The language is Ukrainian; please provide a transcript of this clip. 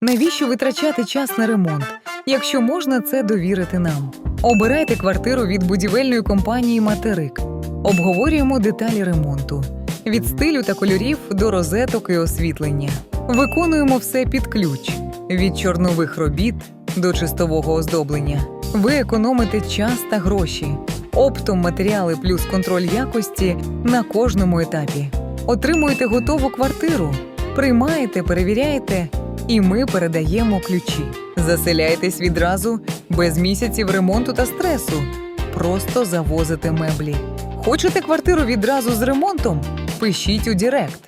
Навіщо витрачати час на ремонт, якщо можна це довірити нам? Обирайте квартиру від будівельної компанії «Материк». Обговорюємо деталі ремонту. Від стилю та кольорів до розеток і освітлення. Виконуємо все під ключ. Від чорнових робіт до чистового оздоблення. Ви економите час та гроші. Оптом матеріали плюс контроль якості на кожному етапі. Отримуєте готову квартиру. Приймаєте, перевіряєте, і ми передаємо ключі. Заселяйтесь відразу, без місяців ремонту та стресу. Просто завозите меблі. Хочете квартиру відразу з ремонтом? Пишіть у Директ.